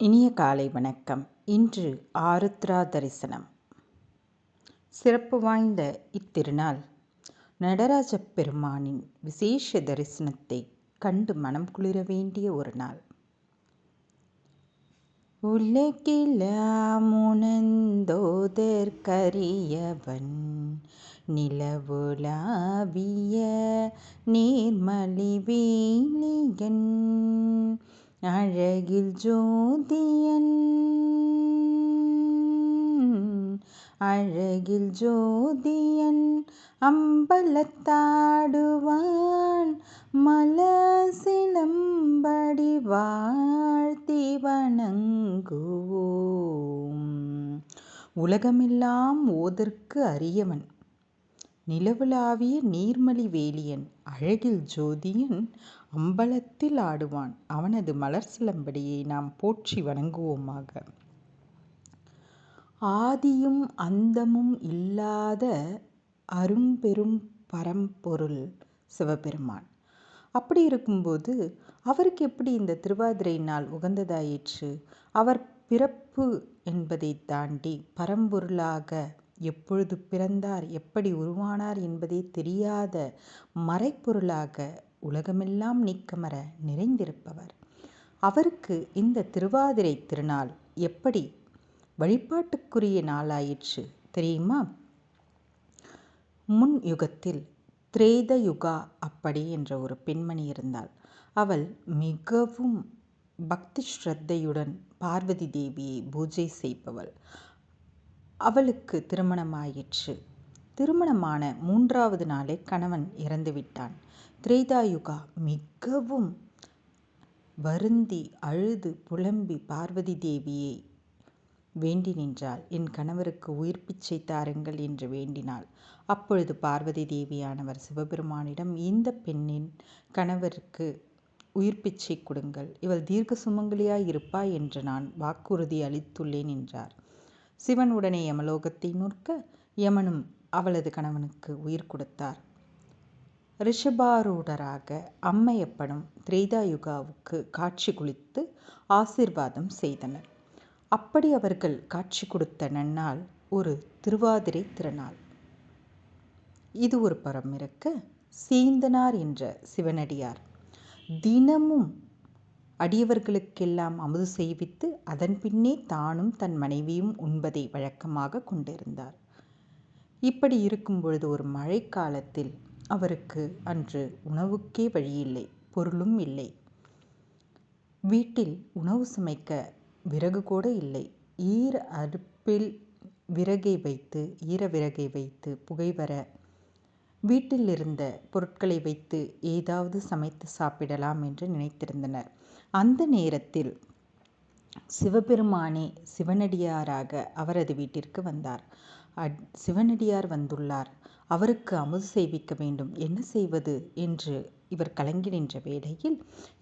இனிய காலை வணக்கம். இன்று ஆருத்ரா தரிசனம். சிறப்பு வாய்ந்த இத்திருநாள் நடராஜ பெருமானின் விசேஷ தரிசனத்தை கண்டு மனம் குளிர வேண்டிய ஒரு நாள். உலகிலாமுணர்ந்தோதற்கரியவன் நிலவுலாவிய நீர்மலிவேலியன் அழகில் ஜோதியன் அம்பலத்தாடுவான் மலர் சிலம்படி வாழ்த்தி வணங்குவோம். உலகமெல்லாம் ஓதற்கு அரியவன் நிலவுலாவிய நீர்மலி வேலியன் அழகில் ஜோதியன் அம்பலத்தில் ஆடுவான் அவனது மலர் சிலம்படியை நாம் போற்றி வணங்குவோமாக. ஆதியும் அந்தமும் இல்லாத அரும்பெரும் பரம்பொருள் சிவபெருமான். அப்படி இருக்கும்போது அவருக்கு எப்படி இந்த திருவாதிரை நாள் உகந்ததாயிற்று? அவர் பிறப்பு என்பதை தாண்டி பரம்பொருளாக எப்பொழுது பிறந்தார், எப்படி உருவானார் என்பதே தெரியாத மறைப்பொருளாக உலகமெல்லாம் நீக்கமர நிறைந்திருப்பவர். அவருக்கு இந்த திருவாதிரை திருநாள் எப்படி வழிபாட்டுக்குரிய நாளாயிற்று தெரியுமா? முன் யுகத்தில் திரேத யுகா அப்படி என்ற ஒரு பெண்மணி இருந்தாள். அவள் மிகவும் பக்தி ஸ்ரத்தையுடன் பார்வதி தேவியை பூஜை செய்பவள். அவளுக்கு திருமணமாயிற்று. திருமணமான 3வது நாளே கணவன் இறந்துவிட்டான். திரேதாயுகா மிகவும் வருந்தி அழுது புலம்பி பார்வதி தேவியை வேண்டி நின்றாள். என் கணவருக்கு உயிர் பிச்சை தாருங்கள் என்று வேண்டினாள். அப்பொழுது பார்வதி தேவியானவர் சிவபெருமானிடம், இந்த பெண்ணின் கணவருக்கு உயிர் பிச்சை கொடுங்கள், இவள் தீர்க்க சுமங்கலியாய் இருப்பாய் என்று நான் வாக்குறுதி அளித்துள்ளேன் என்றார். சிவன் உடனே யமலோகத்தை நோக்க, யமனும் அவளது கணவனுக்கு உயிர் கொடுத்தார். ரிஷபாரூடராக அம்மையப்பனும் திரேதாயுகாவுக்கு காட்சி குளித்து ஆசீர்வாதம் செய்தனர். அப்படி அவர்கள் காட்சி கொடுத்த நன்னாள் ஒரு திருவாதிரை திருநாள். இது ஒரு புறம் இருக்க, சேந்தனார் என்ற சிவனடியார் தினமும் அடியவர்களுக்கெல்லாம் அமுது செய்வித்து அதன் பின்னே தானும் தன் மனைவியும் உண்பதை வழக்கமாக கொண்டிருந்தார். இப்படி இருக்கும் பொழுது ஒரு மழைக்காலத்தில் அவருக்கு அன்று உணவுக்கே வழியில்லை, பொருளும் இல்லை. வீட்டில் உணவு சமைக்க விறகு கூட இல்லை. ஈர அடுப்பில் ஈர விறகை வைத்து புகை வர வீட்டில் இருந்த பொருட்களை வைத்து ஏதாவது சமைத்து சாப்பிடலாம் என்று நினைத்திருந்தனர். அந்த நேரத்தில் சிவபெருமானே சிவனடியாராக அவரது வீட்டிற்கு வந்தார். சிவனடியார் வந்துள்ளார், அவருக்கு அமுது செய்விக்க வேண்டும், என்ன செய்வது என்று இவர் கலங்கி நின்ற வேளையில்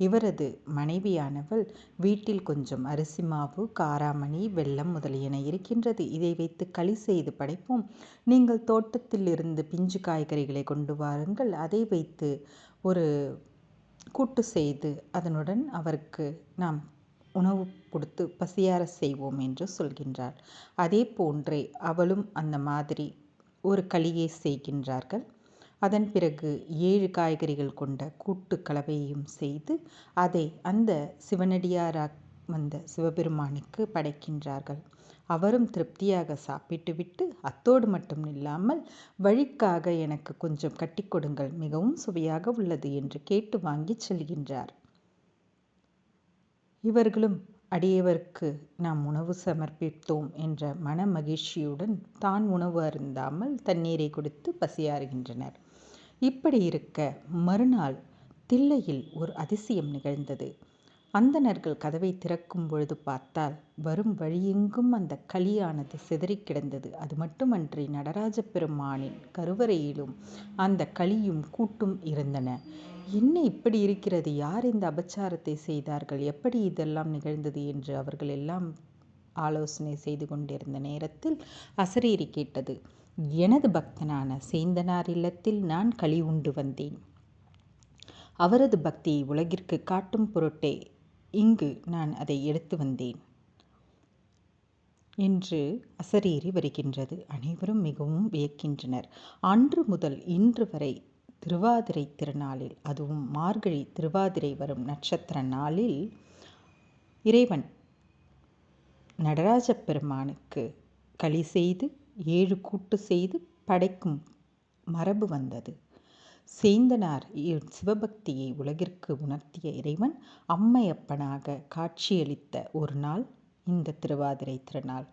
இவரது மனைவியானவள், வீட்டில் கொஞ்சம் அரிசி மாவு, காராமணி, வெல்லம் முதலியன இருக்கின்றது, இதை வைத்து களி செய்து படைப்போம். நீங்கள் தோட்டத்தில் இருந்து பிஞ்சு காய்கறிகளை கொண்டு வாருங்கள், அதை வைத்து ஒரு கூட்டு செய்து அதனுடன் அவருக்கு நாம் உணவு கொடுத்து பசியார செய்வோம் என்று சொல்கின்றார். அதே போன்றே அவளும் அந்த மாதிரி ஒரு களியை செய்கின்றார்கள். அதன் பிறகு 7 காய்கறிகள் கொண்ட கூட்டு கலவையையும் செய்து அதை அந்த சிவனடியாராக வந்த சிவபெருமானுக்கு படைக்கின்றார்கள். அவரும் திருப்தியாக சாப்பிட்டுவிட்டு அத்தோடு மட்டும் இல்லாமல் வழிக்காக எனக்கு கொஞ்சம் கட்டி கொடுங்கள், மிகவும் சுவையாக உள்ளது என்று கேட்டு வாங்கி செல்கின்றார். இவர்களும் அடியவருக்கு நாம் உணவு சமர்ப்பித்தோம் என்ற மன மகிழ்ச்சியுடன் தான் உணவு அருந்தாமல் தண்ணீரை கொடுத்து பசியாறுகின்றனர். இப்படி இருக்க மறுநாள் தில்லையில் ஒரு அதிசயம் நிகழ்ந்தது. அந்தணர்கள் கதவை திறக்கும் பொழுது பார்த்தால் வரும் வழியெங்கும் அந்த களியானது சிதறி கிடந்தது. அது மட்டுமன்றி நடராஜ பெருமானின் கருவறையிலும் அந்த களியும் கூட்டும் இருந்தன. என்ன இப்படி இருக்கிறது, யார் இந்த அபச்சாரத்தை செய்தார்கள், எப்படி இதெல்லாம் நிகழ்ந்தது என்று அவர்கள் எல்லாம் ஆலோசனை செய்து கொண்டிருந்த நேரத்தில் அசரீரி கேட்டது. எனது பக்தனான சேந்தனார் இல்லத்தில் நான் களி உண்டு வந்தேன். அவரது பக்தியை உலகிற்கு காட்டும் பொருட்டே இங்கு நான் அதை எடுத்து வந்தேன் என்று அசரீரி வருகின்றது. அனைவரும் மிகவும் வியக்கின்றனர். அன்று முதல் இன்று வரை திருவாதிரை திருநாளில், அதுவும் மார்கழி திருவாதிரை வரும் நட்சத்திர நாளில் இறைவன் நடராஜ பெருமானுக்கு களி செய்து 7 கூட்டு செய்து படைக்கும் மரபு வந்தது. சேந்தனார் சிவபக்தியை உலகிற்கு உணர்த்திய இறைவன் அம்மையப்பனாக காட்சியளித்த ஒரு நாள் இந்த திருவாதிரை திருநாள்.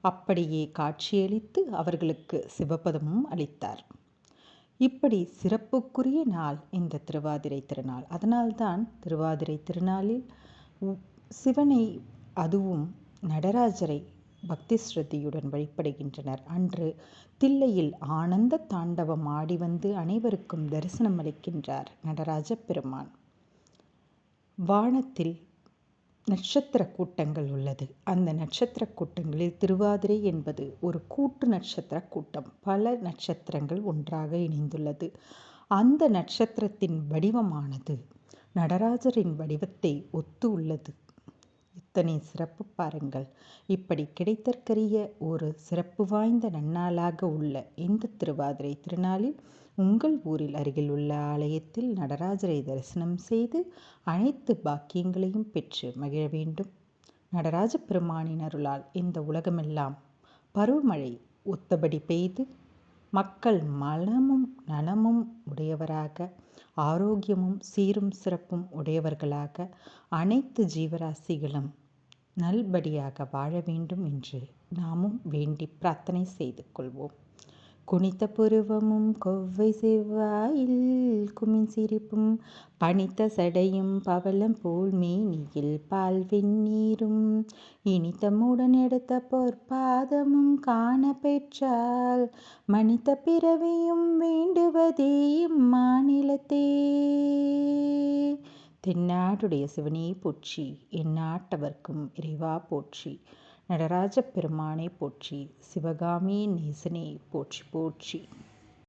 அப்படியே காட்சியளித்து அவர்களுக்கு சிவபதமும் அளித்தார். இப்படி சிறப்புக்குரிய நாள் இந்த திருவாதிரை திருநாள். அதனால்தான் திருவாதிரை திருநாளில் சிவனை, அதுவும் நடராஜரை பக்தி ஸ்ரத்தையுடன் வழிபடுகின்றனர். அன்று தில்லையில் ஆனந்த தாண்டவம் ஆடி வந்து அனைவருக்கும் தரிசனம் அளிக்கின்றார் நடராஜ பெருமான். வானத்தில் நட்சத்திர கூட்டங்கள் உள்ளது. அந்த நட்சத்திர கூட்டங்களில் திருவாதிரை என்பது ஒரு கூட்டு நட்சத்திர கூட்டம். பல நட்சத்திரங்கள் ஒன்றாக இணைந்துள்ளது. அந்த நட்சத்திரத்தின் வடிவமானது நடராஜரின் வடிவத்தை ஒத்து உள்ளது. இத்தனை சிறப்பு பாருங்கள். இப்படி கிடைத்தற்கரிய ஒரு சிறப்பு வாய்ந்த நன்னாளாக உள்ள இந்த திருவாதிரை திருநாளில் உங்கள் ஊரில் அருகில் உள்ள ஆலயத்தில் நடராஜரை தரிசனம் செய்து அனைத்து பாக்கியங்களையும் பெற்று மகிழ வேண்டும். நடராஜ பெருமானின் அருளால் இந்த உலகமெல்லாம் பருவமழை ஒத்தபடி பெய்து மக்கள் மலமும் நலமும் உடையவராக, ஆரோக்கியமும் சீரும் சிறப்பும் உடையவர்களாக, அனைத்து ஜீவராசிகளும் நல்படியாக வாழ வேண்டும் என்று நாமும் வேண்டி பிரார்த்தனை செய்து கொள்வோம். குனித்த புருவமும் கொவ்வை செவ்வாயில் குமின் சிரிப்பும் பனித்த சடையும் பவளம் போல் மேனியில் பால் வெந்நீரும் இனித்தமுடன் எடுத்த பொற்பாதமும் காண பெற்றால் மனித பிறவியும் வேண்டுவதே இம்மாநிலத்தே. தென்னாடுடைய சிவனே போற்றி, எந்நாட்டவர்க்கும் இறைவா போற்றி, நடராஜ பெருமானை போற்றி, சிவகாமியின் நேசனே போற்றி போற்றி.